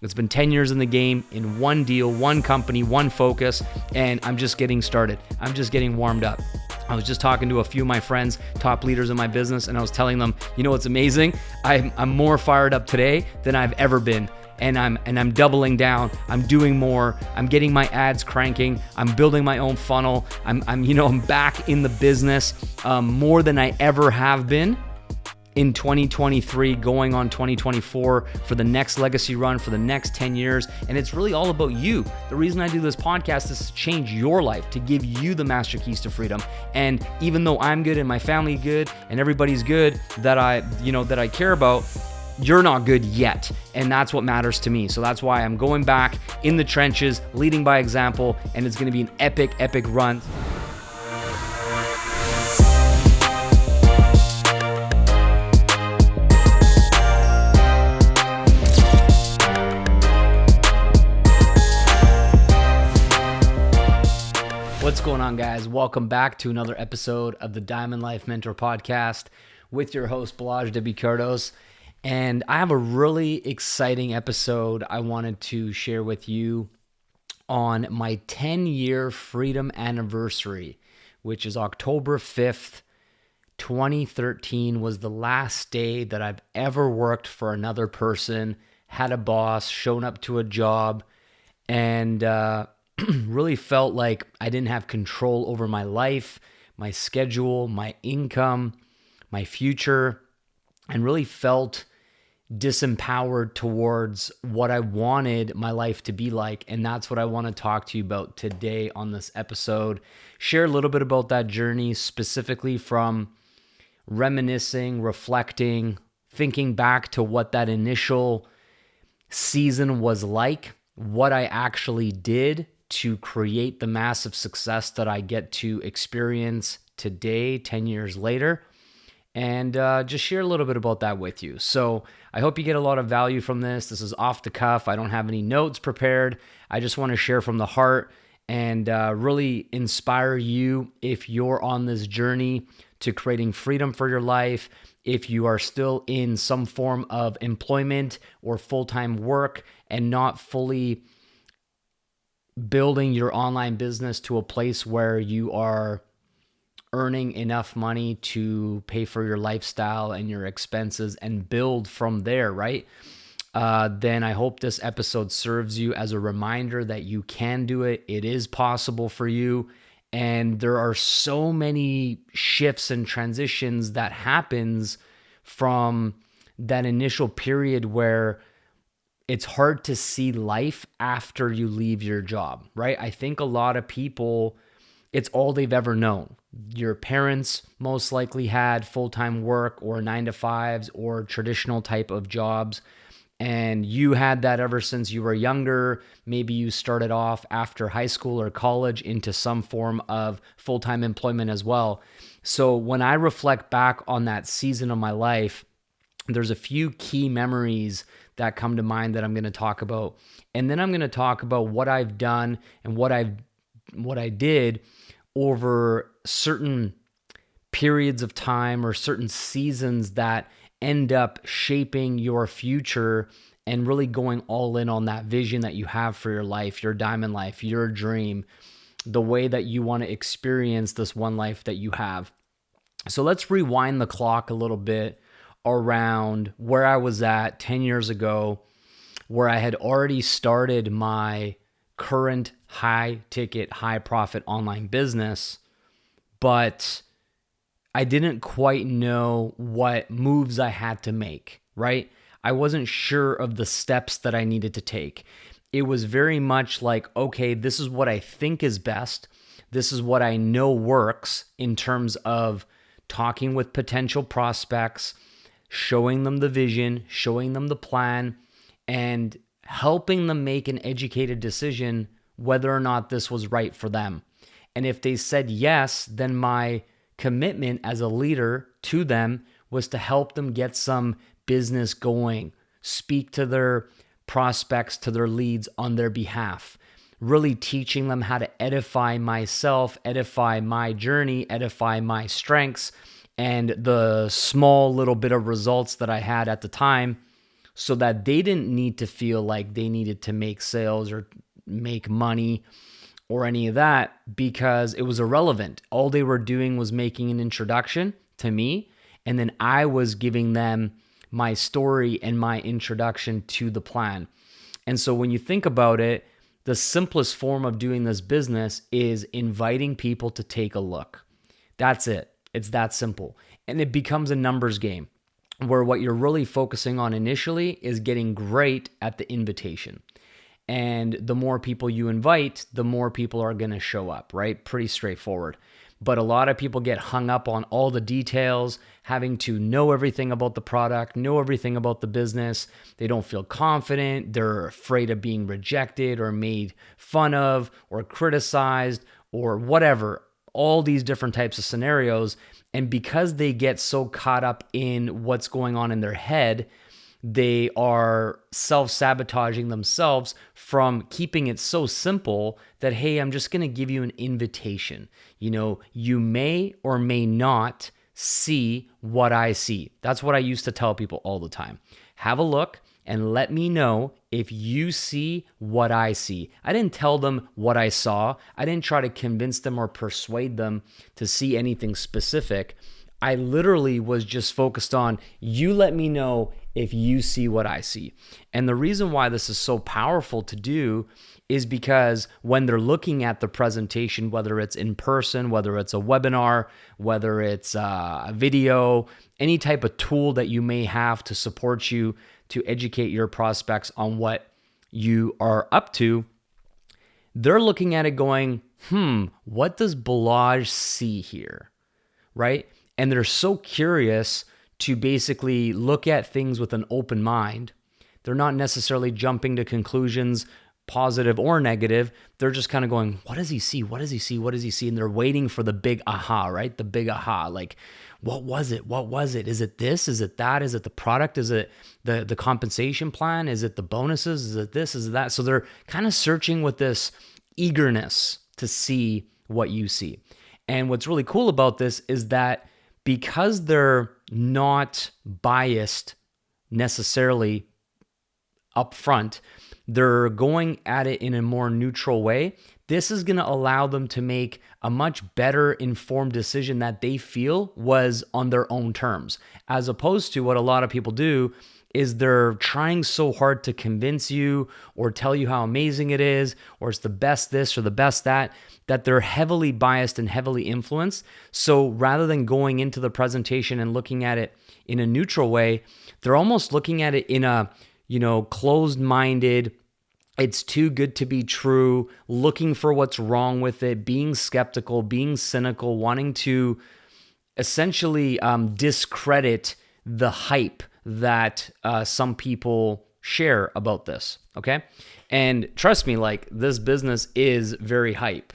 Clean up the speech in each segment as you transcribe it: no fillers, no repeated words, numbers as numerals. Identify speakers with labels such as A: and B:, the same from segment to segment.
A: It's been 10 years in the game, in one deal, one company, one focus, and I'm just getting started. I'm just getting warmed up. I was just talking to a few of my friends, top leaders in my business, and I was telling them, you know what's amazing? I'm more fired up today than I've ever been. And I'm doubling down. I'm doing more. I'm getting my ads cranking. I'm building my own funnel. I'm back in the business more than I ever have been in 2023, going on 2024 for the next legacy run for the next 10 years. And it's really all about you. The reason I do this podcast is to change your life, to give you the master keys to freedom. And even though I'm good and my family good and everybody's good that I care about, you're not good yet. And that's what matters to me. So that's why I'm going back in the trenches, leading by example, and it's going to be an epic, epic run. What's going on, guys? Welcome back to another episode of the Diamond Life Mentor Podcast with your host, Balazs W Kardos. And I have a really exciting episode I wanted to share with you on my 10-year freedom anniversary, which is October 5th, 2013 was the last day that I've ever worked for another person, had a boss, shown up to a job, and really felt like I didn't have control over my life, my schedule, my income, my future, and really felt disempowered towards what I wanted my life to be like. And that's what I want to talk to you about today on this episode. Share a little bit about that journey, specifically from reminiscing, reflecting, thinking back to what that initial season was like, what I actually did to create the massive success that I get to experience today, 10 years later, and just share a little bit about that with you. So I hope you get a lot of value from this. This is off the cuff. I don't have any notes prepared. I just want to share from the heart and really inspire you if you're on this journey to creating freedom for your life, if you are still in some form of employment or full-time work and not fully building your online business to a place where you are earning enough money to pay for your lifestyle and your expenses and build from there, right? Then I hope this episode serves you as a reminder that you can do it. It is possible for you. And there are so many shifts and transitions that happens from that initial period where it's hard to see life after you leave your job, right? I think a lot of people, it's all they've ever known. Your parents most likely had full-time work or 9-to-5s or traditional type of jobs, and you had that ever since you were younger. Maybe you started off after high school or college into some form of full-time employment as well. So when I reflect back on that season of my life, there's a few key memories that come to mind that I'm going to talk about. And then I'm going to talk about what I've done and what I did over certain periods of time or certain seasons that end up shaping your future and really going all in on that vision that you have for your life, your diamond life, your dream, the way that you want to experience this one life that you have. So let's rewind the clock a little bit around where I was at 10 years ago, where I had already started my current high ticket, high profit online business, but I didn't quite know what moves I had to make, right? I wasn't sure of the steps that I needed to take. It was very much like, okay, this is what I think is best. This is what I know works in terms of talking with potential prospects, showing them the vision, showing them the plan, and helping them make an educated decision whether or not this was right for them. And if they said yes, then my commitment as a leader to them was to help them get some business going, speak to their prospects, to their leads on their behalf, really teaching them how to edify myself, edify my journey, edify my strengths, and the small little bit of results that I had at the time, so that they didn't need to feel like they needed to make sales or make money or any of that, because it was irrelevant. All they were doing was making an introduction to me, and then I was giving them my story and my introduction to the plan. And so when you think about it, the simplest form of doing this business is inviting people to take a look. That's it. It's that simple. And it becomes a numbers game where what you're really focusing on initially is getting great at the invitation. And the more people you invite, the more people are going to show up, right? Pretty straightforward. But a lot of people get hung up on all the details, having to know everything about the product, know everything about the business. They don't feel confident. They're afraid of being rejected or made fun of or criticized or whatever, all these different types of scenarios. And because they get so caught up in what's going on in their head, they are self-sabotaging themselves from keeping it so simple that, hey, I'm just going to give you an invitation. You may or may not see what I see. That's what I used to tell people all the time. Have a look and let me know if you see what I see. I didn't tell them what I saw. I didn't try to convince them or persuade them to see anything specific. I literally was just focused on, you let me know if you see what I see. And the reason why this is so powerful to do is because when they're looking at the presentation, whether it's in person, whether it's a webinar, whether it's a video, any type of tool that you may have to support you to educate your prospects on what you are up to, they're looking at it going, what does Balazs see here, right? And they're so curious to basically look at things with an open mind. They're not necessarily jumping to conclusions, positive or negative. They're just kind of going, what does he see? What does he see? What does he see? And they're waiting for the big aha, right? The big aha. Like, what was it? What was it? Is it this? Is it that? Is it the product? Is it the compensation plan? Is it the bonuses? Is it this? Is it that? So they're kind of searching with this eagerness to see what you see. And what's really cool about this is that because they're not biased necessarily up front, they're going at it in a more neutral way. This is going to allow them to make a much better informed decision that they feel was on their own terms, as opposed to what a lot of people do is they're trying so hard to convince you or tell you how amazing it is, or it's the best this or the best that they're heavily biased and heavily influenced. So rather than going into the presentation and looking at it in a neutral way, they're almost looking at it in a, closed-minded, it's too good to be true, looking for what's wrong with it, being skeptical, being cynical, wanting to essentially discredit the hype that some people share about this, okay? And trust me, this business is very hype.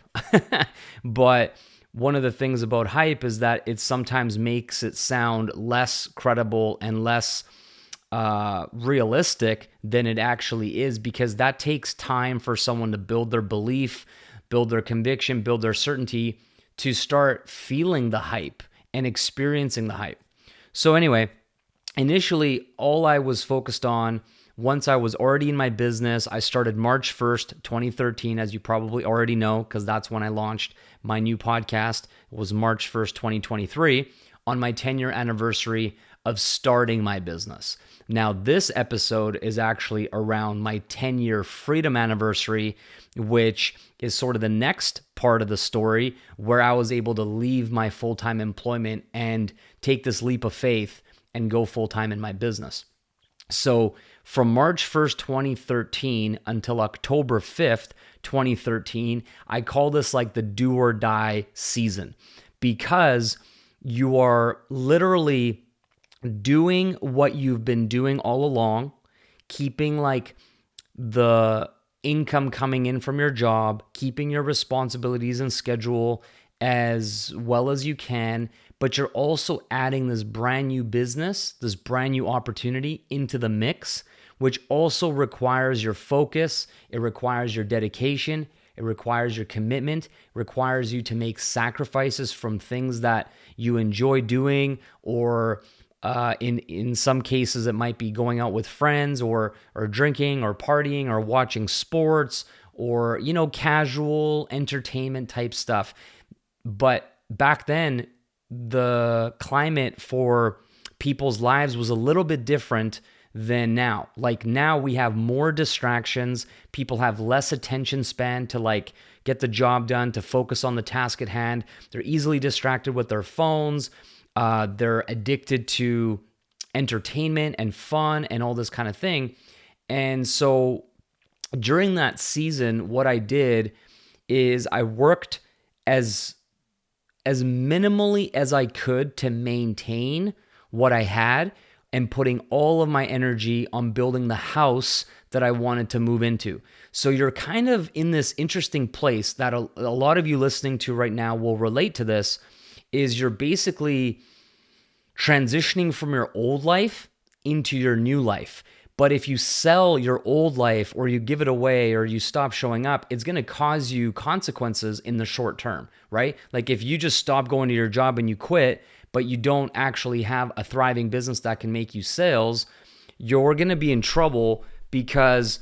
A: But one of the things about hype is that it sometimes makes it sound less credible and less realistic than it actually is, because that takes time for someone to build their belief, build their conviction, build their certainty to start feeling the hype and experiencing the hype. So anyway, initially, all I was focused on, once I was already in my business, I started March 1st, 2013, as you probably already know, because that's when I launched my new podcast. It was March 1st, 2023, on my 10-year anniversary of starting my business. Now, this episode is actually around my 10-year freedom anniversary, which is sort of the next part of the story where I was able to leave my full-time employment and take this leap of faith and go full-time in my business. So from March 1st, 2013 until October 5th, 2013, I call this like the do or die season, because you are literally doing what you've been doing all along, keeping the income coming in from your job, keeping your responsibilities and schedule as well as you can, but you're also adding this brand new business, this brand new opportunity into the mix, which also requires your focus, it requires your dedication, it requires your commitment, requires you to make sacrifices from things that you enjoy doing or In some cases, it might be going out with friends, or drinking, or partying, or watching sports, or casual entertainment type stuff. But back then, the climate for people's lives was a little bit different than now. Like now we have more distractions. People have less attention span to like get the job done, to focus on the task at hand. They're easily distracted with their phones. They're addicted to entertainment and fun and all this kind of thing. And so during that season, what I did is I worked as minimally as I could to maintain what I had, and putting all of my energy on building the house that I wanted to move into. So you're kind of in this interesting place that a lot of you listening to right now will relate to this, is you're basically transitioning from your old life into your new life. But if you sell your old life, or you give it away, or you stop showing up, it's going to cause you consequences in the short term, right? Like if you just stop going to your job and you quit, but you don't actually have a thriving business that can make you sales, you're going to be in trouble, because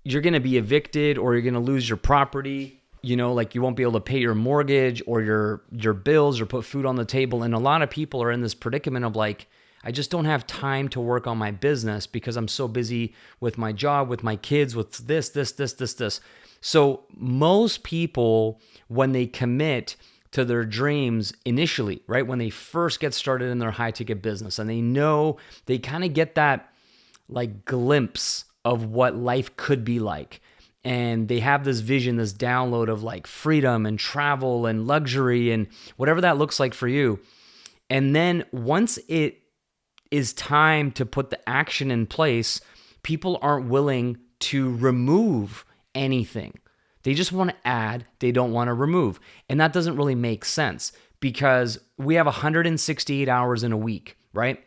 A: you're going to be evicted, or you're going to lose your property. Like you won't be able to pay your mortgage or your bills, or put food on the table. And a lot of people are in this predicament of like, I just don't have time to work on my business because I'm so busy with my job, with my kids, with this. So most people, when they commit to their dreams initially, right, when they first get started in their high ticket business, and they kind of get that like glimpse of what life could be like. And they have this vision, this download of like freedom and travel and luxury and whatever that looks like for you. And then once it is time to put the action in place, people aren't willing to remove anything. They just want to add, they don't want to remove. And that doesn't really make sense, because we have 168 hours in a week, right?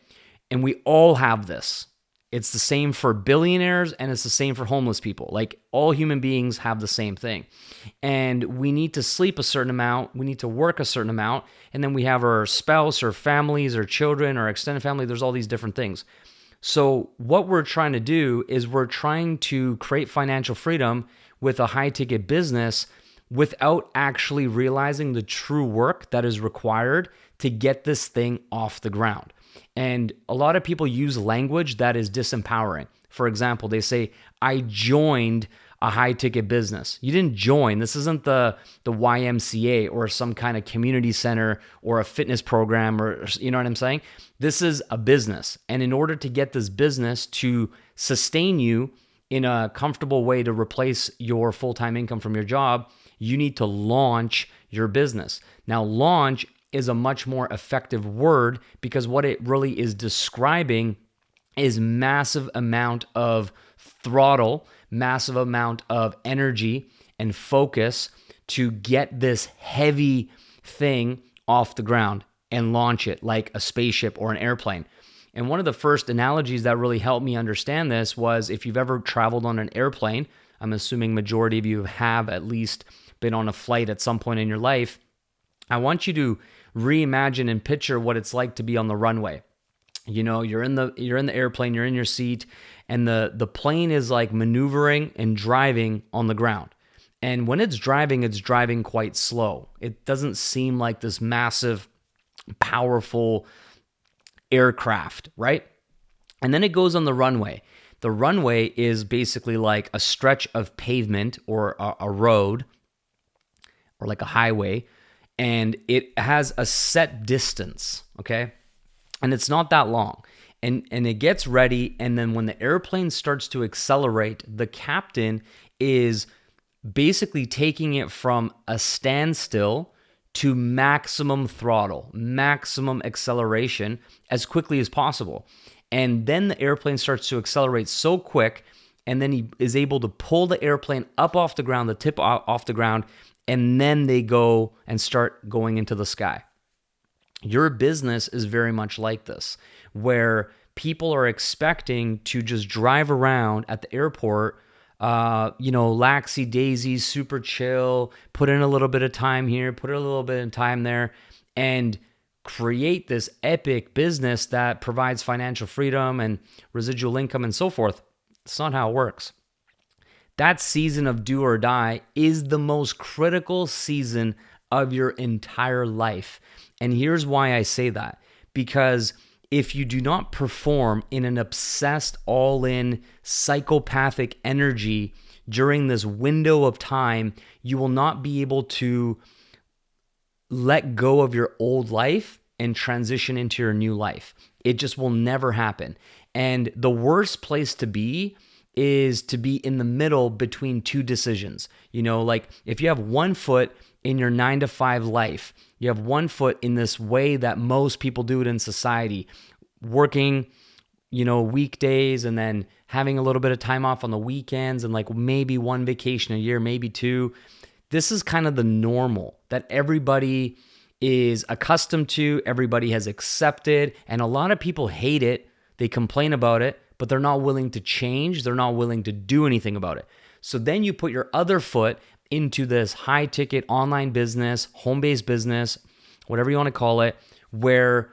A: And we all have this. It's the same for billionaires, and it's the same for homeless people. Like all human beings have the same thing. And we need to sleep a certain amount, we need to work a certain amount, and then we have our spouse or families or children or extended family. There's all these different things. So what we're trying to do is we're trying to create financial freedom with a high ticket business without actually realizing the true work that is required to get this thing off the ground. And a lot of people use language that is disempowering. For example, they say, I joined a high ticket business. You didn't join. This isn't the YMCA or some kind of community center or a fitness program, or you know what I'm saying? This is a business. And in order to get this business to sustain you in a comfortable way to replace your full-time income from your job, you need to launch your business. Now, launch is a much more effective word, because what it really is describing is massive amount of throttle, massive amount of energy and focus to get this heavy thing off the ground and launch it like a spaceship or an airplane. And one of the first analogies that really helped me understand this was, if you've ever traveled on an airplane, I'm assuming majority of you have at least been on a flight at some point in your life. I want you to reimagine and picture what it's like to be on the runway. You're in the airplane, you're in your seat, and the plane is like maneuvering and driving on the ground. And when it's driving quite slow. It doesn't seem like this massive, powerful aircraft, right? And then it goes on the runway. The runway is basically like a stretch of pavement or a road or like a highway, and it has a set distance, okay? And it's not that long. And it gets ready, and then when the airplane starts to accelerate, the captain is basically taking it from a standstill to maximum throttle, maximum acceleration as quickly as possible. And then the airplane starts to accelerate so quick, and then he is able to pull the airplane up off the ground, the tip off the ground, and then they go and start going into the sky. Your business is very much like this, where people are expecting to just drive around at the airport, laxy daisy, super chill, put in a little bit of time here, put in a little bit of time there, and create this epic business that provides financial freedom and residual income and so forth. It's not how it works. That season of do or die is the most critical season of your entire life. And here's why I say that. Because if you do not perform in an obsessed, all-in, psychopathic energy during this window of time, you will not be able to let go of your old life and transition into your new life. It just will never happen. And the worst place to be is to be in the middle between two decisions. Like if you have one foot in your 9-to-5 life, you have one foot in this way that most people do it in society, working, weekdays and then having a little bit of time off on the weekends and like maybe one vacation a year, maybe two. This is kind of the normal that everybody is accustomed to, everybody has accepted, and a lot of people hate it. They complain about it, but they're not willing to change. They're not willing to do anything about it. So then you put your other foot into this high-ticket online business, home-based business, whatever you want to call it, where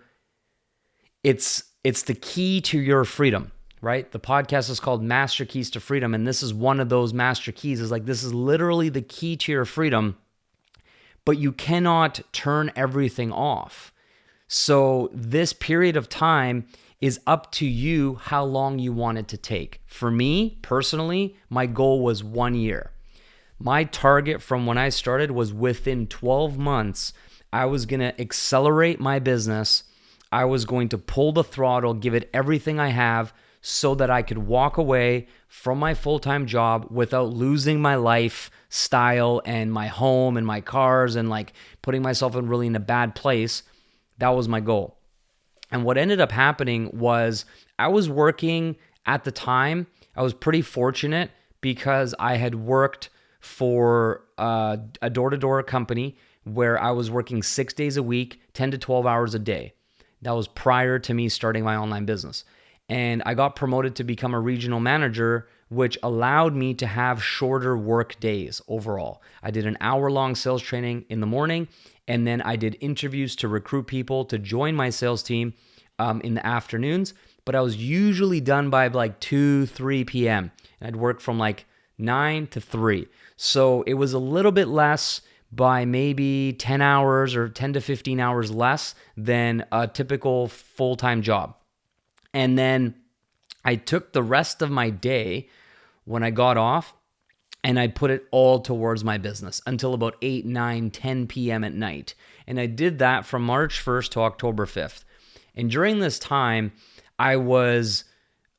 A: it's the key to your freedom, right? The podcast is called Master Keys to Freedom, and this is one of those master keys. Is like, this is literally the key to your freedom, but you cannot turn everything off. So this period of time is up to you how long you want it to take. For me, personally, my goal was 1 year. My target from when I started was within 12 months, I was going to accelerate my business. I was going to pull the throttle, give it everything I have so that I could walk away from my full-time job without losing my lifestyle and my home and my cars and like putting myself in a bad place. That was my goal. And what ended up happening was I was working at the time. I was pretty fortunate because I had worked for a door-to-door company where I was working 6 days a week, 10 to 12 hours a day. That was prior to me starting my online business. And I got promoted to become a regional manager, which allowed me to have shorter work days overall. I did an hour-long sales training in the morning, and then I did interviews to recruit people to join my sales team in the afternoons. But I was usually done by like 2, 3 p.m. And I'd work from like 9 to 3. So it was a little bit less by maybe 10 hours or 10 to 15 hours less than a typical full-time job. And then I took the rest of my day when I got off and I put it all towards my business until about 8, 9, 10 p.m. at night. And I did that from March 1st to October 5th. And during this time, I was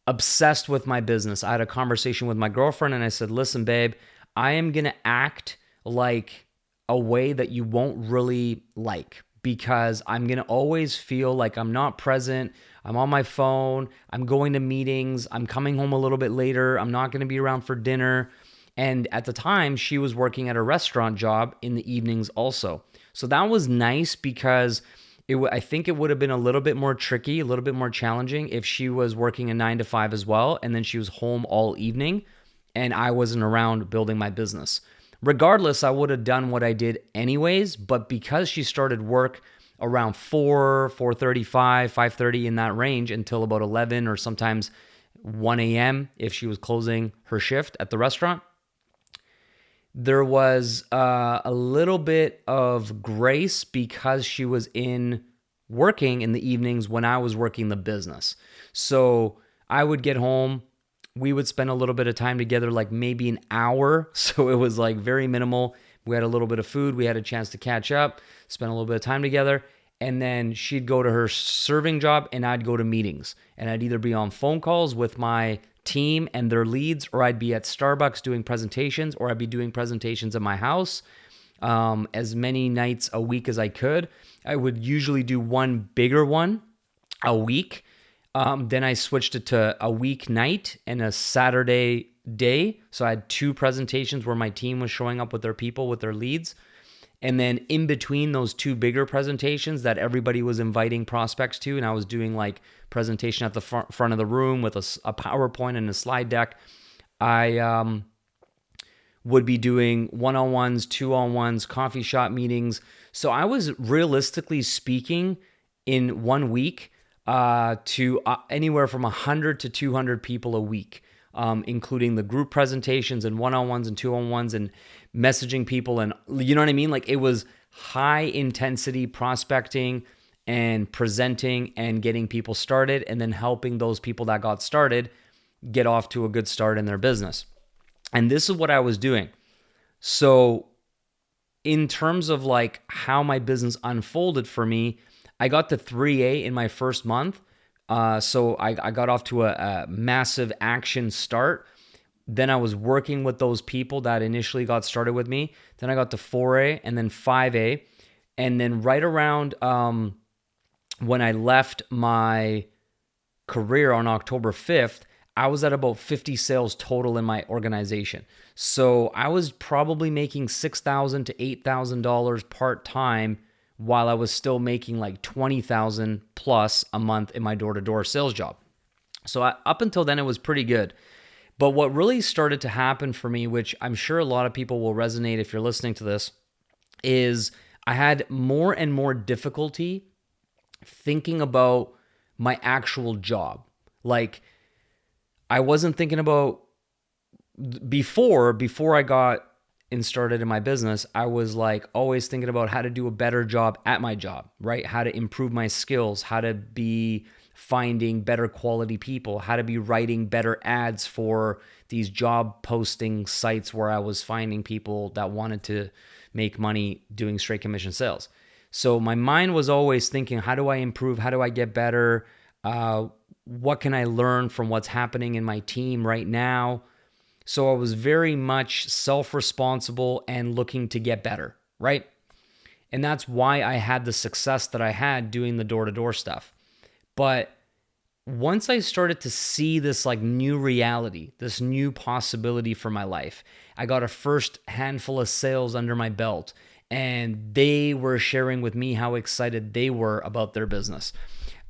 A: obsessed with my business. I had a conversation with my girlfriend and I said, listen, babe, I am going to act like a way that you won't really like, because I'm going to always feel like I'm not present. I'm on my phone. I'm going to meetings. I'm coming home a little bit later. I'm not going to be around for dinner. And at the time, she was working at a restaurant job in the evenings also. So that was nice because I think it would have been a little bit more tricky, a little bit more challenging if she was working a 9 to 5 as well, and then she was home all evening and I wasn't around building my business. Regardless, I would have done what I did anyways, but because she started work around 4, 4:35, 5:30 in that range until about 11 or sometimes 1 a.m. if she was closing her shift at the restaurant, there was a little bit of grace because she was working in the evenings when I was working the business. So I would get home. We would spend a little bit of time together, like maybe an hour. So it was like very minimal. We had a little bit of food. We had a chance to catch up, spend a little bit of time together. And then she'd go to her serving job and I'd go to meetings. And I'd either be on phone calls with my team and their leads, or I'd be at Starbucks doing presentations, or I'd be doing presentations at my house as many nights a week as I could. I would usually do one bigger one a week. Then I switched it to a weeknight and a Saturday day. So I had 2 presentations where my team was showing up with their people, with their leads. And then in between those 2 bigger presentations that everybody was inviting prospects to, and I was doing like presentation at the front of the room with a PowerPoint and a slide deck, I would be doing one-on-ones, 2-on-1s, coffee shop meetings. So I was, realistically speaking, in 1 week to anywhere from 100 to 200 people a week, including the group presentations and one-on-ones and two-on-ones and messaging people. And you know what I mean? Like, it was high intensity prospecting and presenting and getting people started, and then helping those people that got started get off to a good start in their business. And this is what I was doing. So in terms of like how my business unfolded for me, I got to 3A in my first month. So I got off to a massive action start. Then I was working with those people that initially got started with me. Then I got to 4A and then 5A. And then right around when I left my career on October 5th, I was at about 50 sales total in my organization. So I was probably making $6,000 to $8,000 part-time while I was still making like $20,000 plus a month in my door-to-door sales job. So up until then, it was pretty good. But what really started to happen for me, which I'm sure a lot of people will resonate if you're listening to this, is I had more and more difficulty thinking about my actual job. Like, I wasn't thinking about before I got and started in my business, I was like always thinking about how to do a better job at my job, right? How to improve my skills, how to be finding better quality people, how to be writing better ads for these job posting sites where I was finding people that wanted to make money doing straight commission sales. So my mind was always thinking, how do I improve? How do I get better? What can I learn from what's happening in my team right now? So I was very much self-responsible and looking to get better, right? And that's why I had the success that I had doing the door-to-door stuff. But once I started to see this like new reality, this new possibility for my life, I got a first handful of sales under my belt, and they were sharing with me how excited they were about their business.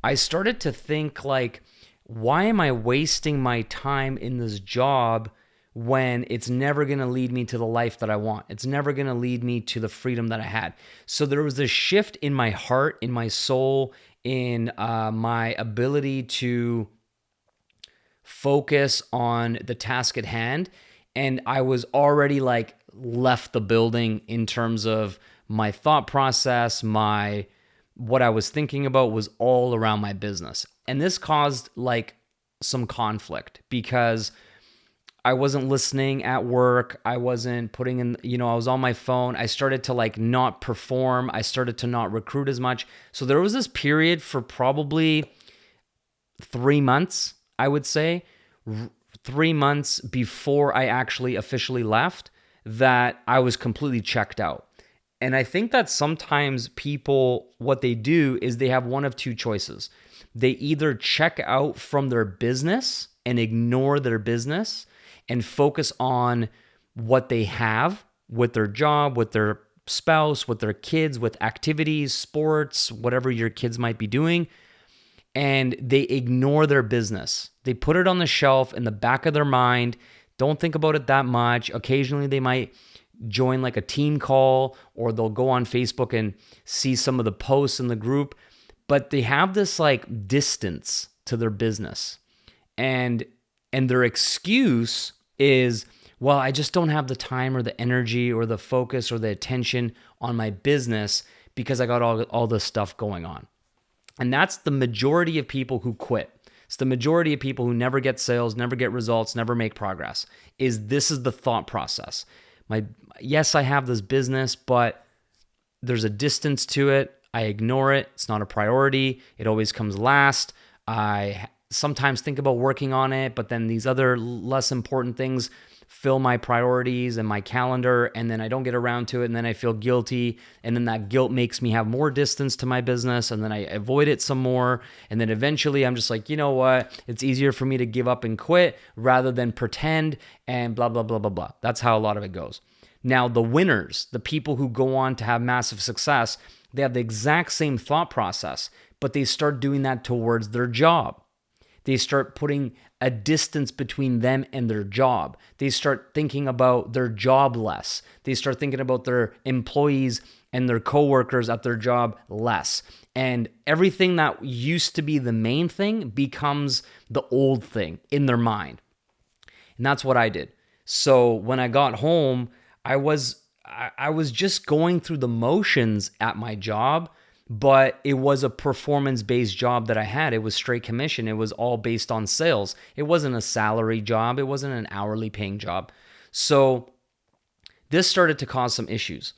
A: I started to think like, why am I wasting my time in this job when it's never going to lead me to the life that I want? It's never going to lead me to the freedom that I had. So there was this shift in my heart, in my soul, in my ability to focus on the task at hand. And I was already like left the building in terms of my thought process, what I was thinking about was all around my business. And this caused like some conflict because I wasn't listening at work. I wasn't putting in, I was on my phone. I started to like not perform. I started to not recruit as much. So there was this period for probably 3 months, I would say, 3 months before I actually officially left, that I was completely checked out. And I think that sometimes people, what they do is they have one of two choices. They either check out from their business and ignore their business and focus on what they have with their job, with their spouse, with their kids, with activities, sports, whatever your kids might be doing, and they ignore their business. They put it on the shelf in the back of their mind, don't think about it that much. Occasionally they might join like a team call, or they'll go on Facebook and see some of the posts in the group, but they have this like distance to their business. And their excuse is, well, I just don't have the time or the energy or the focus or the attention on my business because I got all this stuff going on. And that's the majority of people who quit. It's the majority of people who never get sales, never get results, never make progress. This is the thought process. Yes, I have this business, but there's a distance to it. I ignore it. It's not a priority. It always comes last. I sometimes think about working on it, but then these other less important things fill my priorities and my calendar, and then I don't get around to it, and then I feel guilty, and then that guilt makes me have more distance to my business, and then I avoid it some more, and then eventually I'm just like, you know what? It's easier for me to give up and quit rather than pretend and blah, blah, blah, blah, blah. That's how a lot of it goes. Now, the winners, the people who go on to have massive success, they have the exact same thought process, but they start doing that towards their job. They start putting a distance between them and their job. They start thinking about their job less. They start thinking about their employees and their coworkers at their job less. And everything that used to be the main thing becomes the old thing in their mind. And that's what I did. So when I got home, I was just going through the motions at my job, but it was a performance-based job that I had. It was straight commission. It was all based on sales. It wasn't a salary job. It wasn't an hourly paying job. So this started to cause some issues.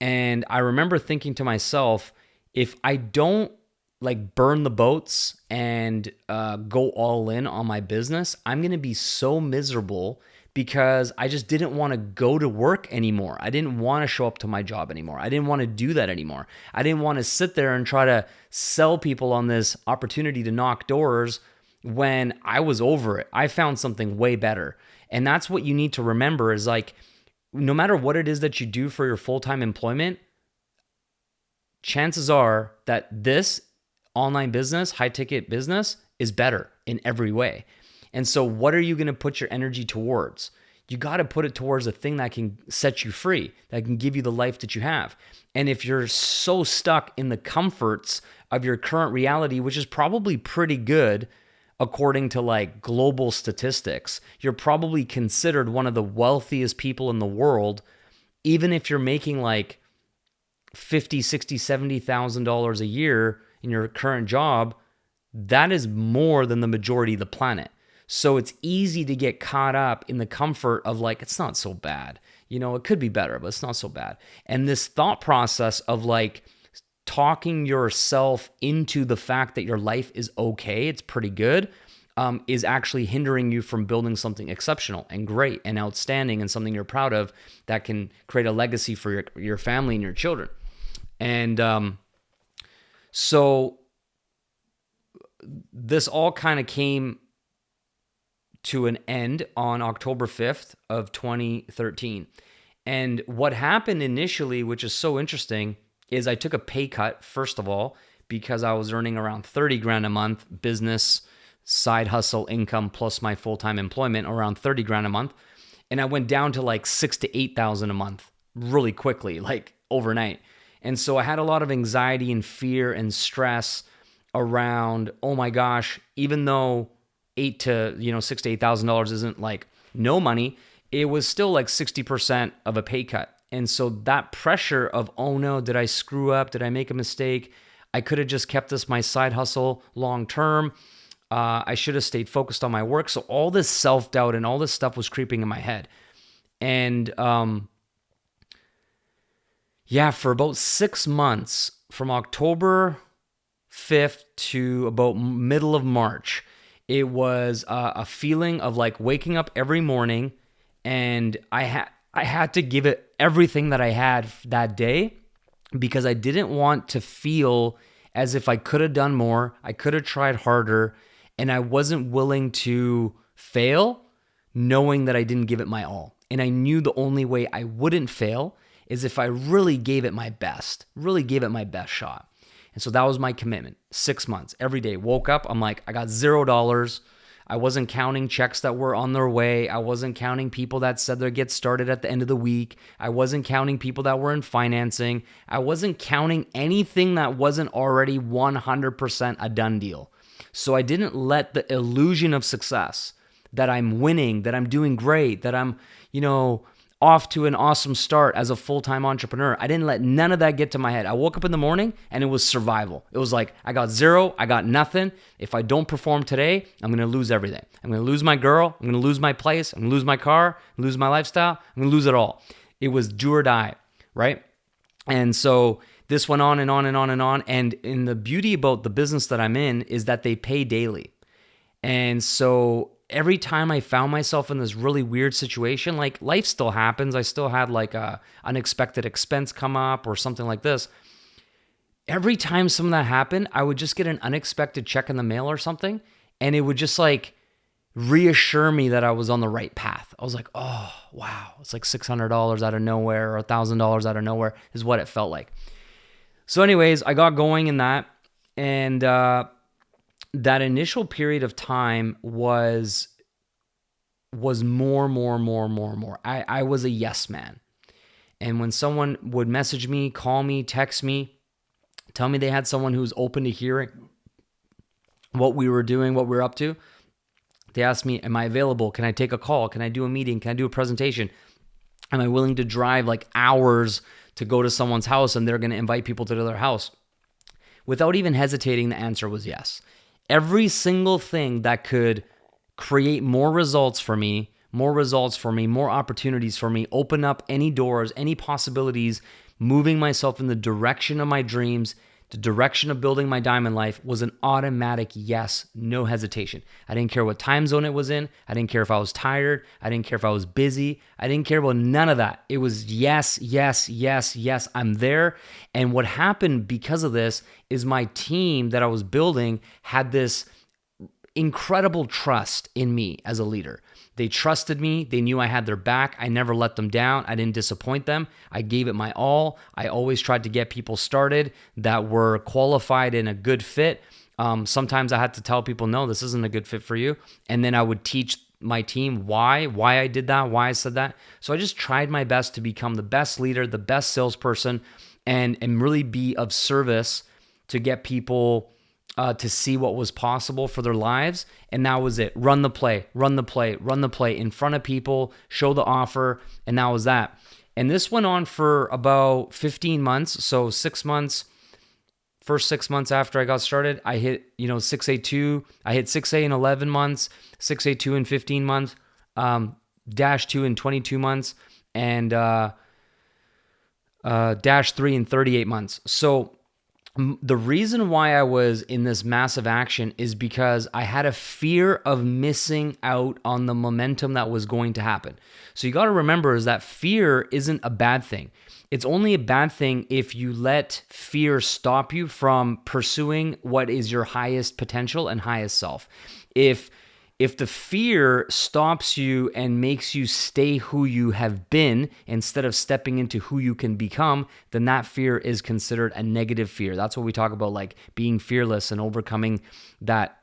A: And I remember thinking to myself, if I don't like burn the boats and go all in on my business, I'm going to be so miserable because I just didn't want to go to work anymore. I didn't want to show up to my job anymore. I didn't want to do that anymore. I didn't want to sit there and try to sell people on this opportunity to knock doors when I was over it. I found something way better. And that's what you need to remember is like, no matter what it is that you do for your full-time employment, chances are that this online business, high-ticket business is better in every way. And so what are you going to put your energy towards? You got to put it towards a thing that can set you free, that can give you the life that you have. And if you're so stuck in the comforts of your current reality, which is probably pretty good according to like global statistics, you're probably considered one of the wealthiest people in the world, even if you're making like $50,000, $60,000, $70,000 a year in your current job. That is more than the majority of the planet. So it's easy to get caught up in the comfort of like, it's not so bad. You know, it could be better, but it's not so bad. And this thought process of like talking yourself into the fact that your life is okay, it's pretty good, is actually hindering you from building something exceptional and great and outstanding and something you're proud of that can create a legacy for your family and your children. And so this all kind of came to an end on October 5th of 2013. And what happened initially, which is so interesting, is I took a pay cut, first of all, because I was earning around 30 grand a month, business, side hustle income, plus my full-time employment, around 30 grand a month. And I went down to like 6,000 to 8,000 a month really quickly, like overnight. And so I had a lot of anxiety and fear and stress around, oh my gosh, even though $6,000 to $8,000 isn't like no money, it was still like 60% of a pay cut. And so that pressure of, oh no, did I screw up? Did I make a mistake? I could have just kept this my side hustle long term. I should have stayed focused on my work. So all this self-doubt and all this stuff was creeping in my head. And for about 6 months, from October 5th to about middle of March, it was a feeling of like waking up every morning, and I had to give it everything that I had that day because I didn't want to feel as if I could have done more, I could have tried harder, and I wasn't willing to fail knowing that I didn't give it my all. And I knew the only way I wouldn't fail is if I really gave it my best shot. And so that was my commitment. 6 months, every day. Woke up, I'm like, I got $0. I wasn't counting checks that were on their way. I wasn't counting people that said they'd get started at the end of the week. I wasn't counting people that were in financing. I wasn't counting anything that wasn't already 100% a done deal. So I didn't let the illusion of success, that I'm winning, that I'm doing great, that I'm, off to an awesome start as a full-time entrepreneur. I didn't let none of that get to my head. I woke up in the morning and it was survival. It was like, I got zero, I got nothing. If I don't perform today, I'm going to lose everything. I'm going to lose my girl, I'm going to lose my place, I'm going to lose my car, lose my lifestyle, I'm going to lose it all. It was do or die, right? And so this went on and on and on and on. And in the beauty about the business that I'm in is that they pay daily. And so every time I found myself in this really weird situation, like life still happens. I still had like a unexpected expense come up or something like this. Every time something that happened, I would just get an unexpected check in the mail or something. And it would just like reassure me that I was on the right path. I was like, oh, wow. It's like $600 out of nowhere or $1,000 out of nowhere is what it felt like. So anyways, I got going in that. And, that initial period of time was more. I was a yes man. And when someone would message me, call me, text me, tell me they had someone who was open to hearing what we were doing, what we were up to, they asked me, am I available? Can I take a call? Can I do a meeting? Can I do a presentation? Am I willing to drive like hours to go to someone's house and they're going to invite people to their house? Without even hesitating, the answer was yes. Every single thing that could create more results for me, more opportunities for me, open up any doors, any possibilities, moving myself in the direction of my dreams, the direction of building my diamond life was an automatic yes, no hesitation. I didn't care what time zone it was in. I didn't care if I was tired. I didn't care if I was busy. I didn't care about none of that. It was yes, yes, yes, yes, I'm there. And what happened because of this is my team that I was building had this incredible trust in me as a leader. They trusted me. They knew I had their back. I never let them down. I didn't disappoint them. I gave it my all. I always tried to get people started that were qualified and a good fit. Sometimes I had to tell people, no, this isn't a good fit for you. And then I would teach my team why I did that, why I said that. So I just tried my best to become the best leader, the best salesperson, and really be of service to get people to see what was possible for their lives. And that was it. Run the play in front of people, show the offer. And that was that. And this went on for about 15 months. So 6 months, first 6 months after I got started, I hit, 6A2. I hit 6A in 11 months, 6A2 in 15 months, Dash 2 in 22 months, and Dash 3 in 38 months. So the reason why I was in this massive action is because I had a fear of missing out on the momentum that was going to happen. So you got to remember is that fear isn't a bad thing. It's only a bad thing if you let fear stop you from pursuing what is your highest potential and highest self. If the fear stops you and makes you stay who you have been instead of stepping into who you can become, then that fear is considered a negative fear. That's what we talk about, like being fearless and overcoming that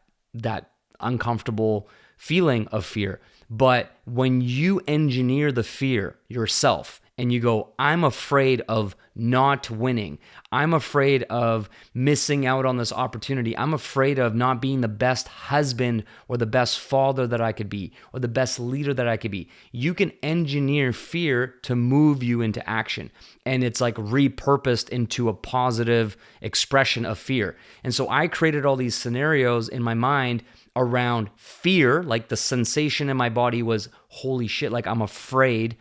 A: uncomfortable feeling of fear. But when you engineer the fear yourself and you go, I'm afraid of not winning. I'm afraid of missing out on this opportunity. I'm afraid of not being the best husband or the best father that I could be or the best leader that I could be. You can engineer fear to move you into action. And it's like repurposed into a positive expression of fear. And so I created all these scenarios in my mind around fear, like the sensation in my body was, holy shit, like I'm afraid,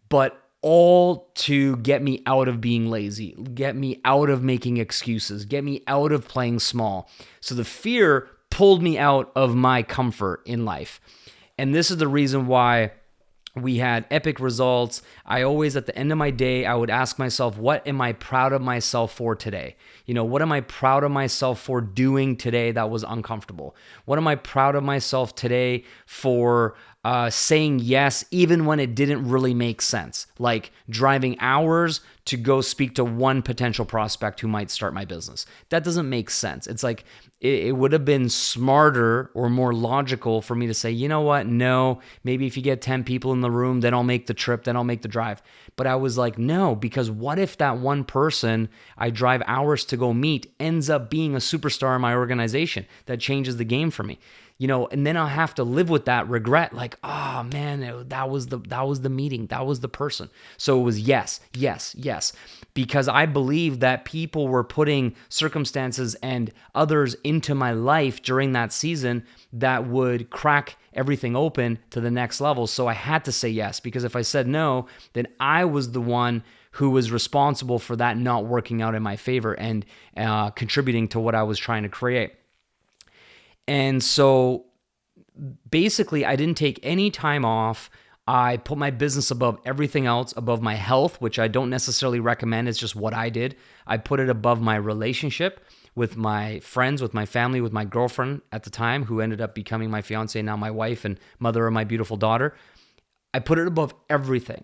A: but all to get me out of being lazy, get me out of making excuses, get me out of playing small. So the fear pulled me out of my comfort in life. And this is the reason why we had epic results. I always, at the end of my day, I would ask myself, what am I proud of myself for today? What am I proud of myself for doing today that was uncomfortable? What am I proud of myself today for saying yes, even when it didn't really make sense? Like driving hours to go speak to one potential prospect who might start my business. That doesn't make sense. It's like, it would have been smarter or more logical for me to say, you know what? No, maybe if you get 10 people in the room, then I'll make the trip, then I'll make the drive. But I was like, no, because what if that one person I drive hours to go meet ends up being a superstar in my organization? That changes the game for me. And then I'll have to live with that regret. Like, oh man, that was the meeting. That was the person. So it was yes, yes, yes. Because I believe that people were putting circumstances and others into my life during that season that would crack everything open to the next level. So I had to say yes, because if I said no, then I was the one who was responsible for that not working out in my favor and contributing to what I was trying to create. And so basically, I didn't take any time off. I put my business above everything else, above my health, which I don't necessarily recommend. It's just what I did. I put it above my relationship with my friends, with my family, with my girlfriend at the time, who ended up becoming my fiance, now my wife and mother of my beautiful daughter. I put it above everything.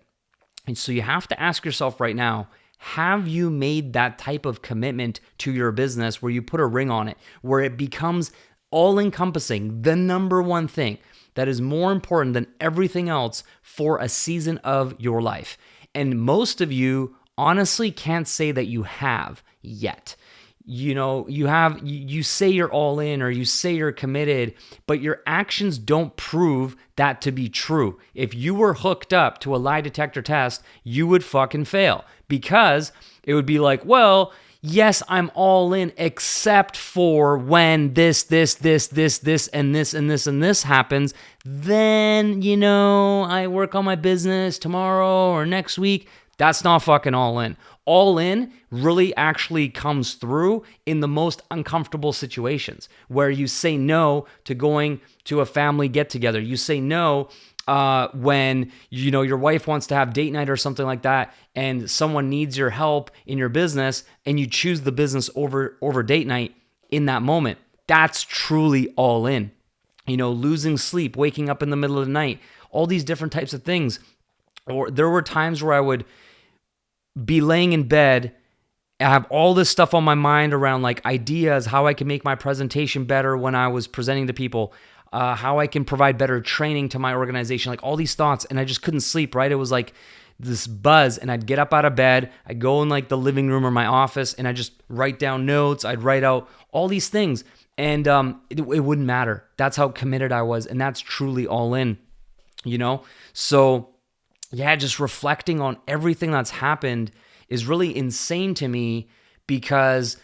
A: And so you have to ask yourself right now, have you made that type of commitment to your business where you put a ring on it, where it becomes all-encompassing, the number one thing that is more important than everything else for a season of your life? And most of you honestly can't say that you have yet. You say you're all in, or you say you're committed, but your actions don't prove that to be true. If you were hooked up to a lie detector test, you would fucking fail, because it would be like, well, yes, I'm all in, except for when this, and this, and this happens. Then, I work on my business tomorrow or next week. That's not fucking all in. All in really actually comes through in the most uncomfortable situations, where you say no to going to a family get together. You say no when your wife wants to have date night or something like that, and someone needs your help in your business, and you choose the business over date night in that moment. That's truly all in. Losing sleep, waking up in the middle of the night, all these different types of things. Or there were times where I would be laying in bed, I have all this stuff on my mind around like ideas, how I can make my presentation better when I was presenting to people, how I can provide better training to my organization, like all these thoughts, and I just couldn't sleep, right? It was like this buzz, and I'd get up out of bed, I'd go in like the living room or my office, and I'd just write down notes, I'd write out all these things, and it wouldn't matter. That's how committed I was, and that's truly all in, So yeah, just reflecting on everything that's happened is really insane to me, because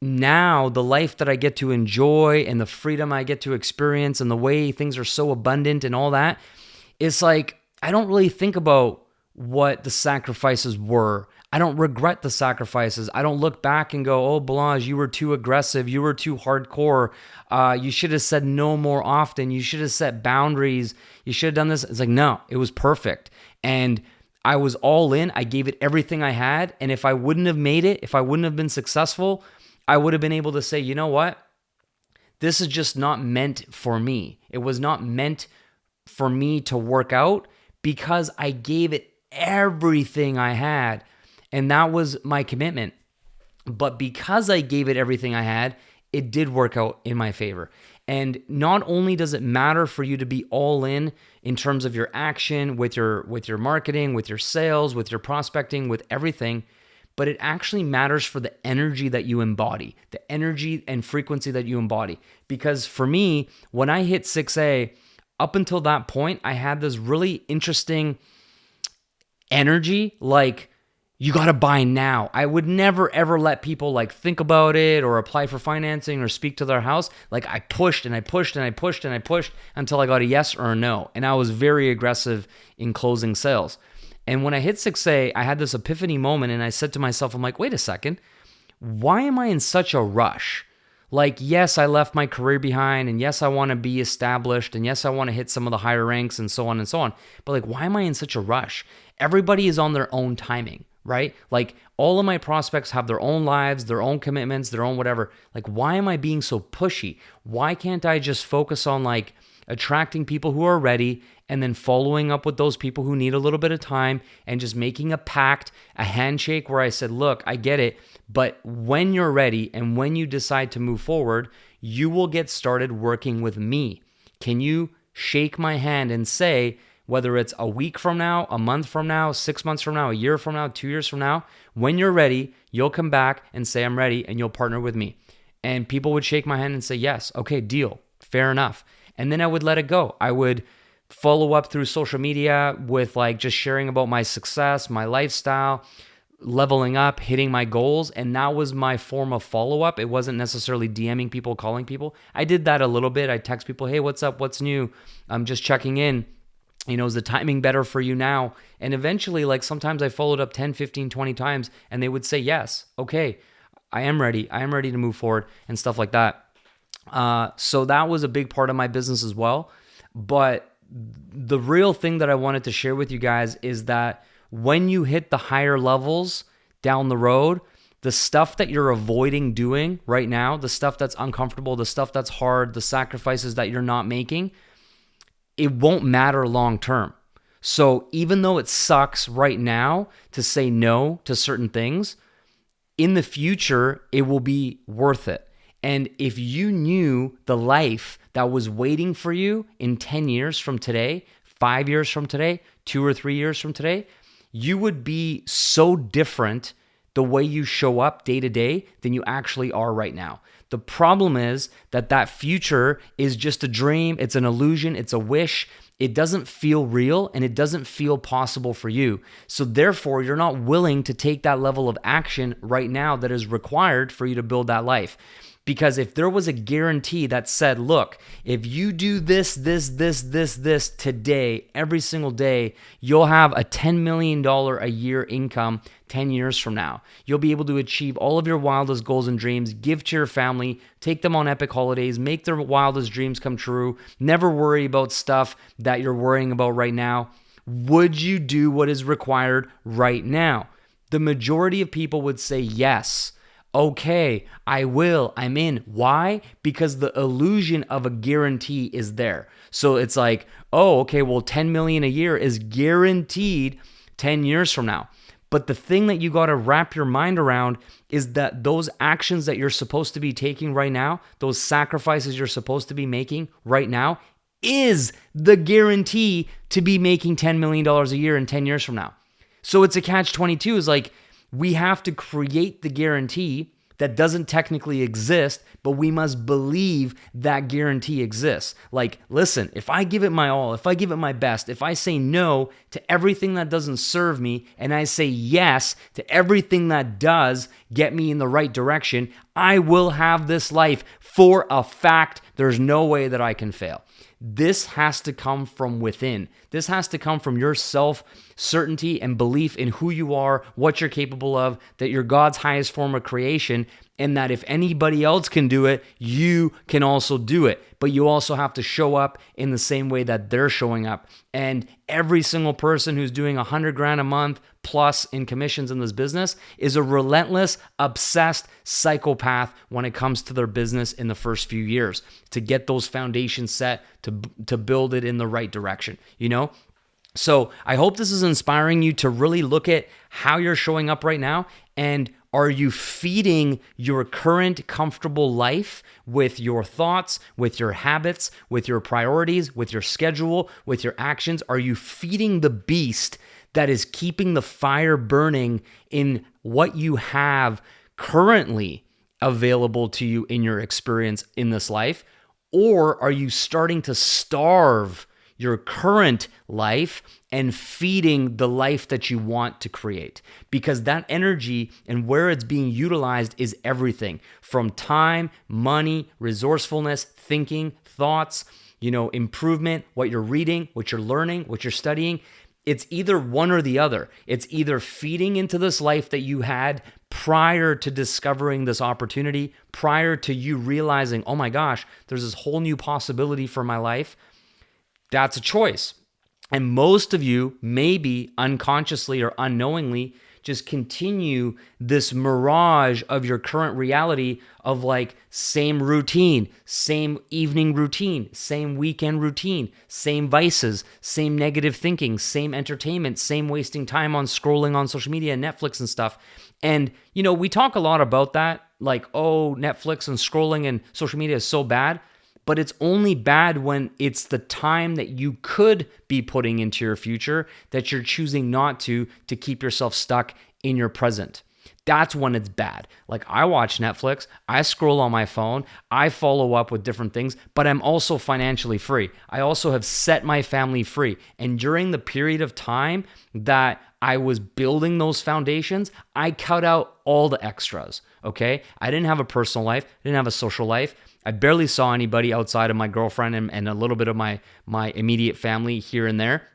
A: now the life that I get to enjoy and the freedom I get to experience and the way things are so abundant and all that, it's like I don't really think about what the sacrifices were. I don't regret the sacrifices. I don't look back and go, oh, Balazs, you were too aggressive. You were too hardcore. You should have said no more often. You should have set boundaries. You should have done this. It's like, no, it was perfect. And I was all in. I gave it everything I had. And if I wouldn't have made it, if I wouldn't have been successful, I would have been able to say, you know what? This is just not meant for me. It was not meant for me to work out, because I gave it everything I had. And that was my commitment. But because I gave it everything I had, it did work out in my favor. And not only does it matter for you to be all in terms of your action, with your marketing, with your sales, with your prospecting, with everything, but it actually matters for the energy that you embody, the energy and frequency that you embody. Because for me, when I hit 6A, up until that point, I had this really interesting energy, like, you got to buy now. I would never ever let people like think about it or apply for financing or speak to their house. Like, I pushed and I pushed and I pushed and I pushed until I got a yes or a no. And I was very aggressive in closing sales. And when I hit 6A, I had this epiphany moment, and I said to myself, I'm like, wait a second, why am I in such a rush? Like, yes, I left my career behind, and yes, I want to be established, and yes, I want to hit some of the higher ranks and so on and so on. But like, why am I in such a rush? Everybody is on their own timing, right? Like, all of my prospects have their own lives, their own commitments, their own whatever. Like, why am I being so pushy? Why can't I just focus on like attracting people who are ready, and then following up with those people who need a little bit of time, and just making a pact, a handshake where I said, look, I get it, but when you're ready and when you decide to move forward, you will get started working with me. Can you shake my hand and say, whether it's a week from now, a month from now, 6 months from now, a year from now, 2 years from now, when you're ready, you'll come back and say, I'm ready, and you'll partner with me. And people would shake my hand and say, yes, okay, deal, fair enough. And then I would let it go. I would follow up through social media with like just sharing about my success, my lifestyle, leveling up, hitting my goals. And that was my form of follow-up. It wasn't necessarily DMing people, calling people. I did that a little bit. I text people, hey, what's up? What's new? I'm just checking in. Is the timing better for you now? And eventually, like sometimes I followed up 10, 15, 20 times, and they would say, yes, okay, I am ready. I am ready to move forward and stuff like that. So that was a big part of my business as well. But the real thing that I wanted to share with you guys is that when you hit the higher levels down the road, the stuff that you're avoiding doing right now, the stuff that's uncomfortable, the stuff that's hard, the sacrifices that you're not making, it won't matter long term. So even though it sucks right now to say no to certain things, in the future, it will be worth it. And if you knew the life that was waiting for you in 10 years from today, 5 years from today, 2 or 3 years from today, you would be so different the way you show up day to day than you actually are right now. The problem is that future is just a dream, it's an illusion, it's a wish. It doesn't feel real and it doesn't feel possible for you. So therefore, you're not willing to take that level of action right now that is required for you to build that life. Because if there was a guarantee that said, look, if you do this today, every single day, you'll have a $10 million a year income 10 years from now. You'll be able to achieve all of your wildest goals and dreams, give to your family, take them on epic holidays, make their wildest dreams come true, never worry about stuff that you're worrying about right now. Would you do what is required right now? The majority of people would say yes. Okay, I will, I'm in. Why? Because the illusion of a guarantee is there. So it's like, oh, okay, well, 10 million a year is guaranteed 10 years from now. But the thing that you got to wrap your mind around is that those actions that you're supposed to be taking right now, those sacrifices you're supposed to be making right now, is the guarantee to be making $10 million a year in 10 years from now. So it's a catch-22. Is like, we have to create the guarantee that doesn't technically exist, but we must believe that guarantee exists. Like, listen, if I give it my all, if I give it my best, if I say no to everything that doesn't serve me, and I say yes to everything that does get me in the right direction, I will have this life for a fact. There's no way that I can fail. This has to come from within. This has to come from your self-certainty and belief in who you are, what you're capable of, that you're God's highest form of creation, and that if anybody else can do it, you can also do it. But you also have to show up in the same way that they're showing up. And every single person who's doing $100,000 a month plus in commissions in this business is a relentless, obsessed psychopath when it comes to their business in the first few years to get those foundations set to build it in the right direction, you know? So I hope this is inspiring you to really look at how you're showing up right now, and are you feeding your current comfortable life with your thoughts, with your habits, with your priorities, with your schedule, with your actions? Are you feeding the beast that is keeping the fire burning in what you have currently available to you in your experience in this life? Or are you starting to starve your current life and feeding the life that you want to create? Because that energy and where it's being utilized is everything from time, money, resourcefulness, thinking, thoughts, improvement, what you're reading, what you're learning, what you're studying. It's either one or the other. It's either feeding into this life that you had prior to discovering this opportunity, prior to you realizing, oh my gosh, there's this whole new possibility for my life. That's a choice. And most of you, maybe unconsciously or unknowingly, just continue this mirage of your current reality of like same routine, same evening routine, same weekend routine, same vices, same negative thinking, same entertainment, same wasting time on scrolling on social media and Netflix and stuff. And, we talk a lot about that, like, oh, Netflix and scrolling and social media is so bad. But it's only bad when it's the time that you could be putting into your future that you're choosing not to keep yourself stuck in your present. That's when it's bad. Like, I watch Netflix, I scroll on my phone, I follow up with different things, but I'm also financially free. I also have set my family free. And during the period of time that I was building those foundations, I cut out all the extras, okay? I didn't have a personal life, I didn't have a social life. I barely saw anybody outside of my girlfriend and a little bit of my immediate family here and there.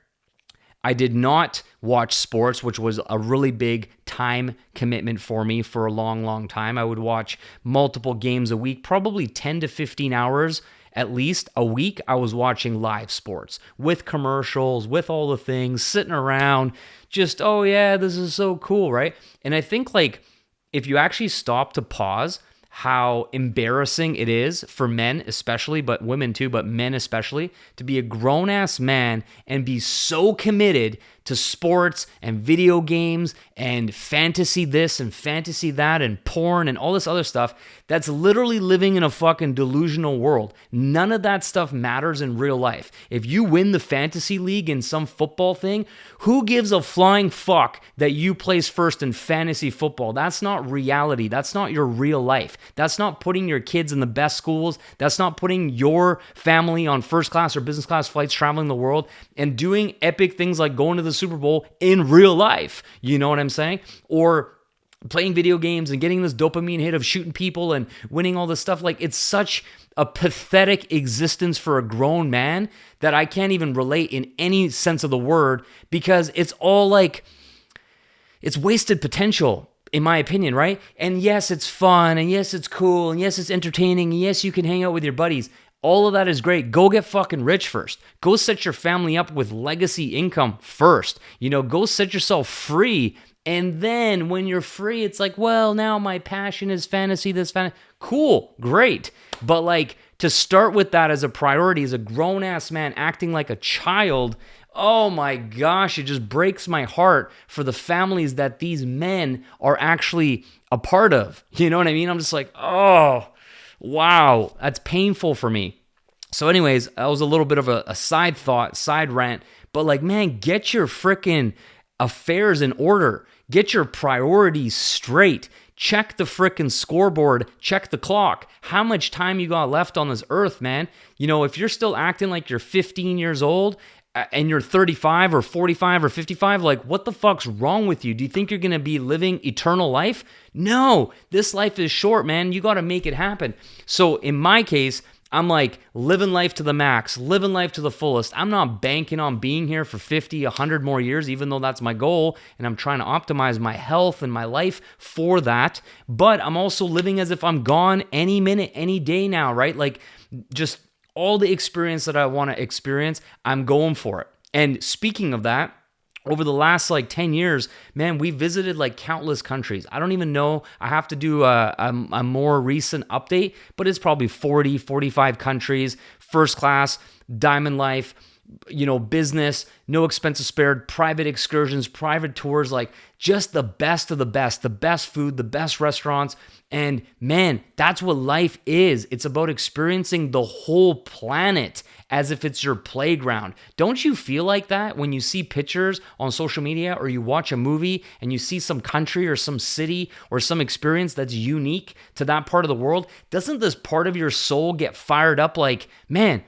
A: I did not watch sports, which was a really big time commitment for me for a long, long time. I would watch multiple games a week, probably 10 to 15 hours at least a week. I was watching live sports with commercials, with all the things, sitting around, just, oh yeah, this is so cool, right? And I think like if you actually stop to pause, how embarrassing it is for men especially, but women too, but men especially, to be a grown-ass man and be so committed to sports and video games and fantasy this and fantasy that and porn and all this other stuff that's literally living in a fucking delusional world. None of that stuff matters in real life. If you win the fantasy league in some football thing, who gives a flying fuck that you place first in fantasy football? That's not reality. That's not your real life. That's not putting your kids in the best schools. That's not putting your family on first class or business class flights traveling the world and doing epic things like going to the Super Bowl in real life. You know what I'm saying? Or playing video games and getting this dopamine hit of shooting people and winning all this stuff. Like, it's such a pathetic existence for a grown man that I can't even relate in any sense of the word, because it's all like, it's wasted potential, in my opinion, right? And yes, it's fun, and yes, it's cool, and yes, it's entertaining, and yes, you can hang out with your buddies. All of that is great. Go get fucking rich first. Go set your family up with legacy income first. You know, go set yourself free. And then when you're free, it's like, well, now my passion is fantasy, this fantasy. Cool, great. But like, to start with that as a priority, as a grown-ass man acting like a child, oh my gosh, it just breaks my heart for the families that these men are actually a part of. You know what I mean? I'm just like, oh, wow, that's painful for me. So anyways, that was a little bit of a side thought, side rant. But like, man, get your freaking affairs in order. Get your priorities straight. Check the frickin' scoreboard. Check the clock. How much time you got left on this earth, man? You know, if you're still acting like you're 15 years old and you're 35 or 45 or 55, like, what the fuck's wrong with you? Do you think you're going to be living eternal life? No, this life is short, man. You got to make it happen. So in my case, I'm like living life to the max, living life to the fullest. I'm not banking on being here for 50, 100 more years, even though that's my goal. And I'm trying to optimize my health and my life for that. But I'm also living as if I'm gone any minute, any day now, right? Like, just all the experience that I want to experience, I'm going for it. And speaking of that, over the last like 10 years, man, we visited like countless countries. I don't even know. I have to do a more recent update, but it's probably 40, 45 countries, first class, diamond life, you know, business, no expenses spared, private excursions, private tours, like just the best of the best food, the best restaurants. And man, that's what life is. It's about experiencing the whole planet as if it's your playground. Don't you feel like that when you see pictures on social media or you watch a movie and you see some country or some city or some experience that's unique to that part of the world? Doesn't this part of your soul get fired up like, man,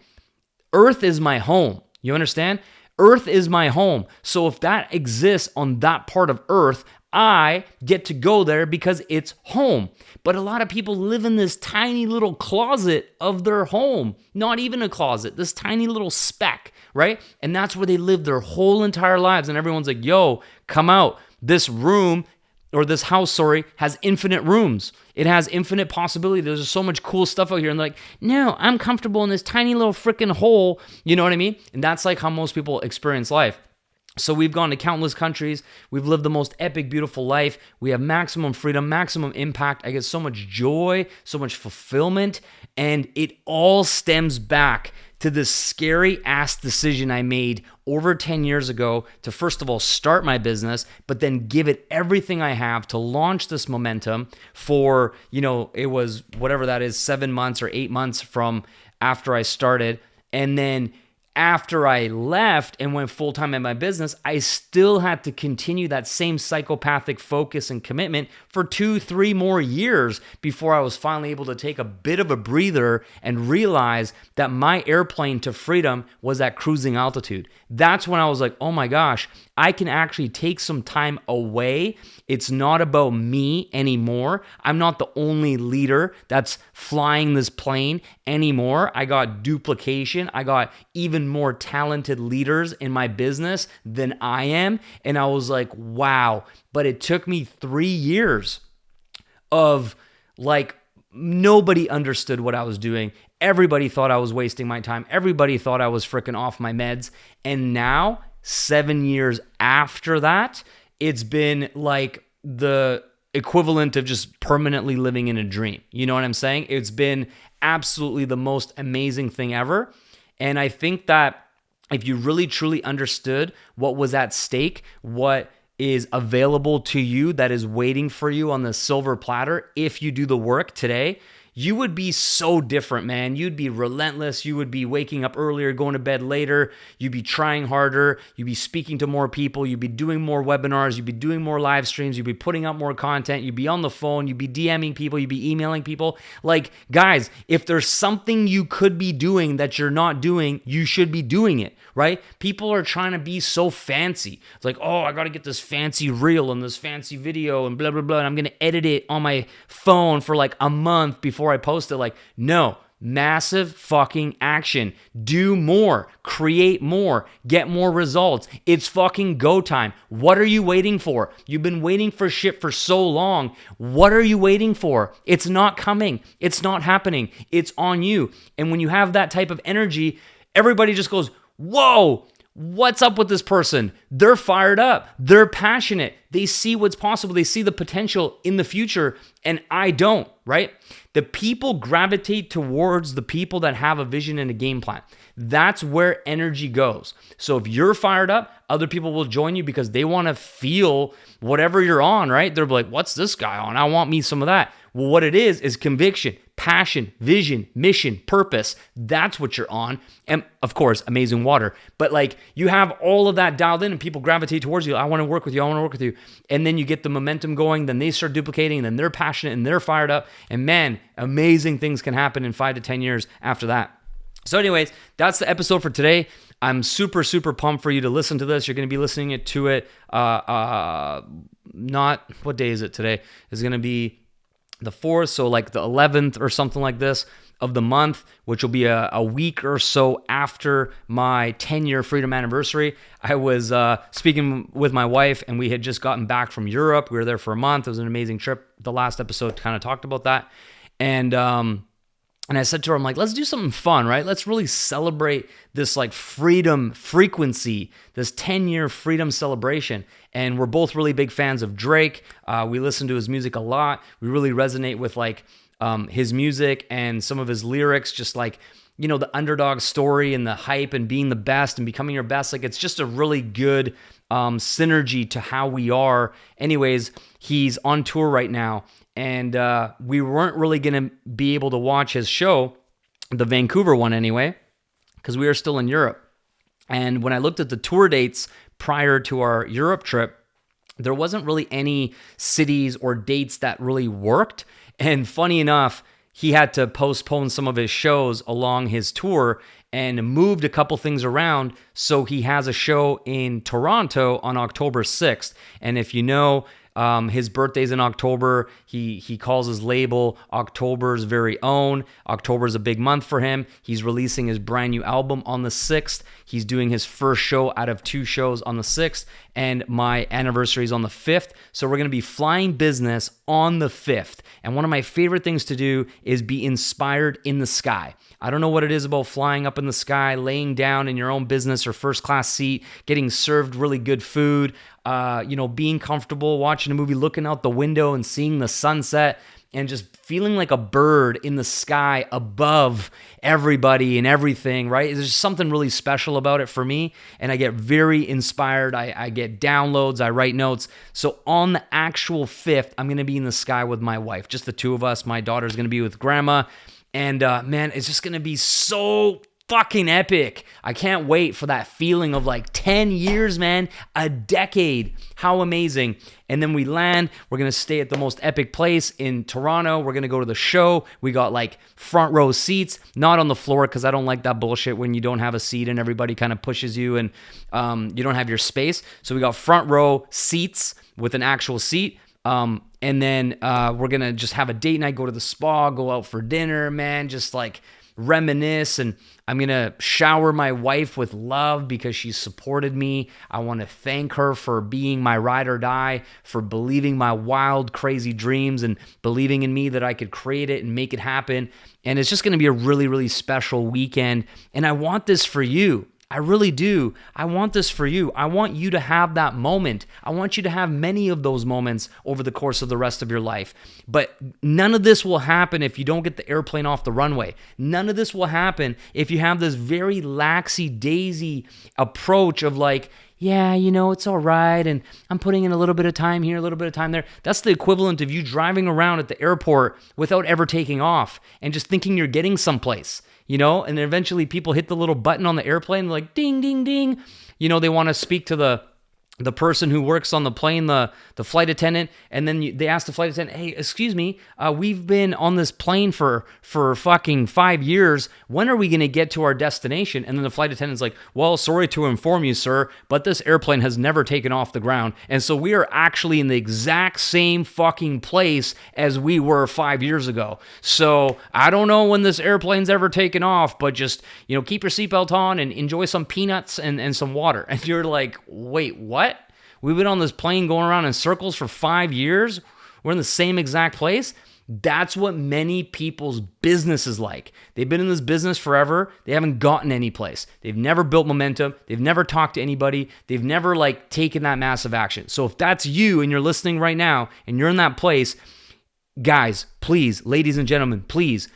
A: Earth is my home? You understand? Earth is my home. So if that exists on that part of Earth, I get to go there because it's home. But a lot of people live in this tiny little closet of their home. Not even a closet, this tiny little speck, right? And that's where they live their whole entire lives. And everyone's like, yo, come out. This room, or this house, sorry, has infinite rooms. It has infinite possibility. There's so much cool stuff out here. And they're like, no, I'm comfortable in this tiny little freaking hole. You know what I mean? And that's like how most people experience life. So we've gone to countless countries. We've lived the most epic, beautiful life. We have maximum freedom, maximum impact. I get so much joy, so much fulfillment. And it all stems back to this scary ass decision I made over 10 years ago to, first of all, start my business, but then give it everything I have to launch this momentum for, you know, it was whatever that is, 7 months or 8 months from after I started. And then after I left and went full-time in my business, I still had to continue that same psychopathic focus and commitment for 2-3 more years before I was finally able to take a bit of a breather and realize that my airplane to freedom was at cruising altitude. That's when I was like, oh my gosh, I can actually take some time away. It's not about me anymore. I'm not the only leader that's flying this plane anymore. I got duplication. I got even more talented leaders in my business than I am. And I was like, wow. But it took me 3 years of like, nobody understood what I was doing. Everybody thought I was wasting my time. Everybody thought I was freaking off my meds. And now, 7 years after that, it's been like the equivalent of just permanently living in a dream. You know what I'm saying? It's been absolutely the most amazing thing ever. And I think that if you really truly understood what was at stake, what is available to you that is waiting for you on the silver platter, if you do the work today, you would be so different, man. You'd be relentless. You would be waking up earlier, going to bed later. You'd be trying harder. You'd be speaking to more people. You'd be doing more webinars. You'd be doing more live streams. You'd be putting out more content. You'd be on the phone. You'd be DMing people. You'd be emailing people. Like, guys, if there's something you could be doing that you're not doing, you should be doing it, right? People are trying to be so fancy. It's like, oh, I got to get this fancy reel and this fancy video and blah, blah, blah. And I'm going to edit it on my phone for like a month before I post it. Like, no, massive fucking action. Do more, create more, get more results. It's fucking go time. What are you waiting for? You've been waiting for shit for so long. What are you waiting for? It's not coming. It's not happening. It's on you. And when you have that type of energy, everybody just goes, whoa, what's up with this person? They're fired up. They're passionate. They see what's possible. They see the potential in the future, and I don't, right? The people gravitate towards the people that have a vision and a game plan. That's where energy goes. So if you're fired up, other people will join you because they want to feel whatever you're on, right? They're like, what's this guy on? I want me some of that. Well, what it is conviction, passion, vision, mission, purpose. That's what you're on. And of course, amazing water. But like, you have all of that dialed in and people gravitate towards you. I want to work with you. I want to work with you. And then you get the momentum going. Then they start duplicating and then they're passionate and they're fired up. And man, amazing things can happen in 5 to 10 years after that. So anyways, that's the episode for today. I'm super, super pumped for you to listen to this. You're going to be listening to it. Not, what day is it today? It's going to be the 4th, so like the 11th or something like this of the month, which will be a week or so after my 10-year freedom anniversary. I was speaking with my wife, and we had just gotten back from Europe. We were there for a month. It was an amazing trip. The last episode kind of talked about that. And I said to her, I'm like, let's do something fun, right? Let's really celebrate this like freedom frequency, this 10-year freedom celebration. And we're both really big fans of Drake. We listen to his music a lot. We really resonate with like his music and some of his lyrics, just like, you know, the underdog story and the hype and being the best and becoming your best. Like, it's just a really good synergy to how we are. Anyways, he's on tour right now. And we weren't really going to be able to watch his show, the Vancouver one anyway, because we were still in Europe. And when I looked at the tour dates prior to our Europe trip, there wasn't really any cities or dates that really worked. And funny enough, he had to postpone some of his shows along his tour and moved a couple things around. So he has a show in Toronto on October 6th. And if you know, his birthday's in October. He calls his label October's very own. October's a big month for him. He's releasing his brand new album on the 6th. He's doing his first show out of 2 shows on the 6th, and my anniversary is on the 5th. So we're going to be flying business on the 5th. And one of my favorite things to do is be inspired in the sky. I don't know what it is about flying up in the sky, laying down in your own business or first class seat, getting served really good food, being comfortable, watching a movie, looking out the window and seeing the sunset and just feeling like a bird in the sky above everybody and everything, right? There's just something really special about it for me, and I get very inspired. I get downloads, I write notes. So on the actual 5th, I'm going to be in the sky with my wife, just the two of us. My daughter's going to be with grandma, and man, it's just going to be so fucking epic. I can't wait for that feeling of like 10 years, man, a decade. How amazing. And then we land, we're going to stay at the most epic place in Toronto. We're going to go to the show. We got like front row seats, not on the floor because I don't like that bullshit when you don't have a seat and everybody kind of pushes you and you don't have your space. So we got front row seats with an actual seat. And then we're going to just have a date night, go to the spa, go out for dinner, man, just like reminisce. And I'm going to shower my wife with love because she supported me. I want to thank her for being my ride or die, for believing my wild, crazy dreams and believing in me that I could create it and make it happen. And it's just going to be a really, really special weekend. And I want this for you. I really do. I want this for you. I want you to have that moment. I want you to have many of those moments over the course of the rest of your life. But none of this will happen if you don't get the airplane off the runway. None of this will happen if you have this very laxy-daisy approach of like, yeah, it's all right, and I'm putting in a little bit of time here, a little bit of time there. That's the equivalent of you driving around at the airport without ever taking off and just thinking you're getting someplace. And then eventually people hit the little button on the airplane, like ding, ding, ding. They want to speak to the person who works on the plane, the flight attendant, and then they ask the flight attendant, hey, excuse me, we've been on this plane for fucking 5 years. When are we going to get to our destination? And then the flight attendant's like, well, sorry to inform you, sir, but this airplane has never taken off the ground. And so we are actually in the exact same fucking place as we were 5 years ago. So I don't know when this airplane's ever taken off, but just, keep your seatbelt on and enjoy some peanuts and some water. And you're like, wait, what? We've been on this plane going around in circles for 5 years. We're in the same exact place. That's what many people's business is like. They've been in this business forever. They haven't gotten any place. They've never built momentum. They've never talked to anybody. They've never taken that massive action. So if that's you and you're listening right now and you're in that place, guys, please, ladies and gentlemen, please,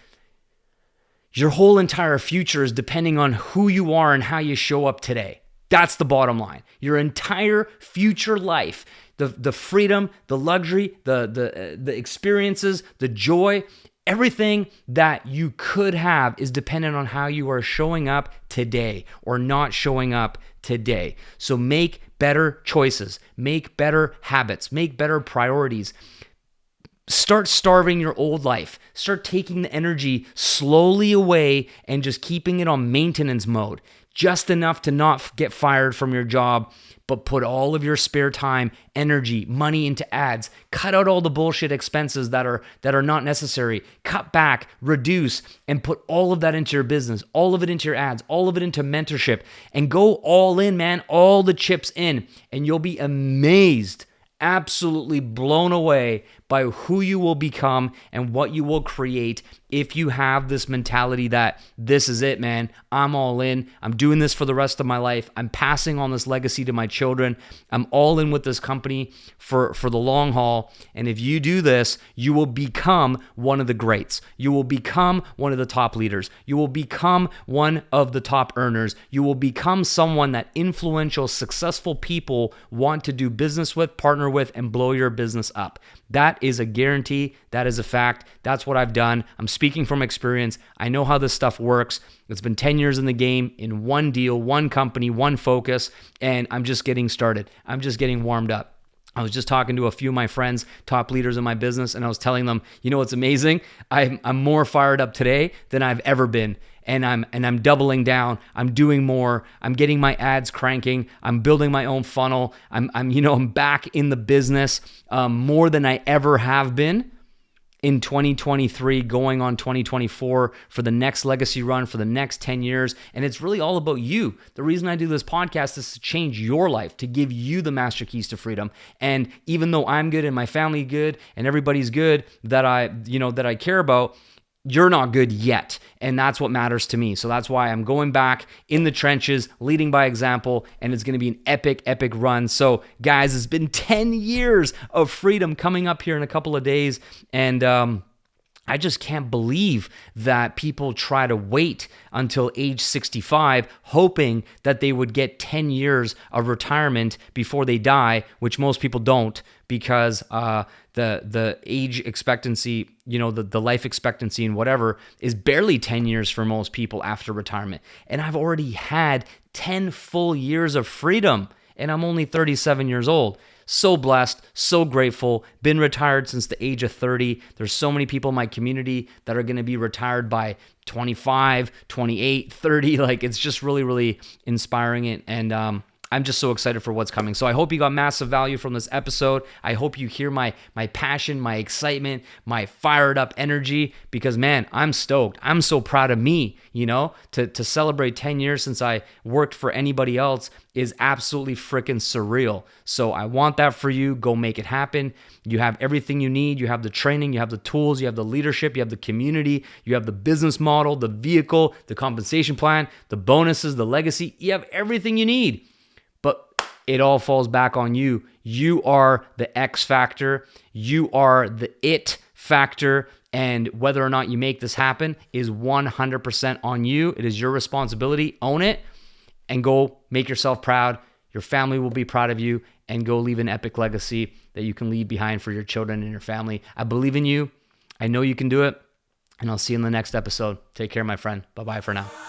A: your whole entire future is depending on who you are and how you show up today. That's the bottom line. Your entire future life, the freedom, the luxury, the experiences, the joy, everything that you could have is dependent on how you are showing up today or not showing up today. So make better choices, make better habits, make better priorities. Start starving your old life. Start taking the energy slowly away and just keeping it on maintenance mode. Just enough to not get fired from your job, but put all of your spare time, energy, money into ads. Cut out all the bullshit expenses that are not necessary. Cut back, reduce, and put all of that into your business, all of it into your ads, all of it into mentorship, and go all in, man, all the chips in, and you'll be amazed, absolutely blown away by who you will become and what you will create if you have this mentality that this is it, man. I'm all in. I'm doing this for the rest of my life. I'm passing on this legacy to my children. I'm all in with this company for the long haul. And if you do this, you will become one of the greats. You will become one of the top leaders. You will become one of the top earners. You will become someone that influential, successful people want to do business with, partner with, and blow your business up. That is a guarantee. That is a fact. That's what I've done. I'm speaking from experience. I know how this stuff works. It's been 10 years in the game, in one deal, one company, one focus, and I'm just getting started. I'm just getting warmed up. I was just talking to a few of my friends, top leaders in my business, and I was telling them, what's amazing? I'm more fired up today than I've ever been. And I'm doubling down. I'm doing more. I'm getting my ads cranking. I'm building my own funnel. I'm back in the business more than I ever have been in 2023, going on 2024 for the next legacy run for the next 10 years. And it's really all about you. The reason I do this podcast is to change your life, to give you the master keys to freedom. And even though I'm good and my family good and everybody's good that I care about, you're not good yet. And that's what matters to me. So that's why I'm going back in the trenches, leading by example, and it's going to be an epic, epic run. So guys, it's been 10 years of freedom coming up here in a couple of days. And I just can't believe that people try to wait until age 65, hoping that they would get 10 years of retirement before they die, which most people don't, because the age expectancy, the life expectancy and whatever is barely 10 years for most people after retirement. And I've already had 10 full years of freedom, and I'm only 37 years old. So blessed, so grateful, been retired since the age of 30. There's so many people in my community that are going to be retired by 25, 28, 30. Like, it's just really, really inspiring. And I'm just so excited for what's coming. So I hope you got massive value from this episode. I hope you hear my passion, my excitement, my fired up energy, because man, I'm stoked. I'm so proud of me, to celebrate 10 years since I worked for anybody else is absolutely freaking surreal. So I want that for you. Go make it happen. You have everything you need. You have the training, you have the tools, you have the leadership, you have the community, you have the business model, the vehicle, the compensation plan, the bonuses, the legacy. You have everything you need. But it all falls back on you. You are the X factor. You are the it factor. And whether or not you make this happen is 100% on you. It is your responsibility. Own it and go make yourself proud. Your family will be proud of you, and go leave an epic legacy that you can leave behind for your children and your family. I believe in you. I know you can do it. And I'll see you in the next episode. Take care, my friend. Bye-bye for now.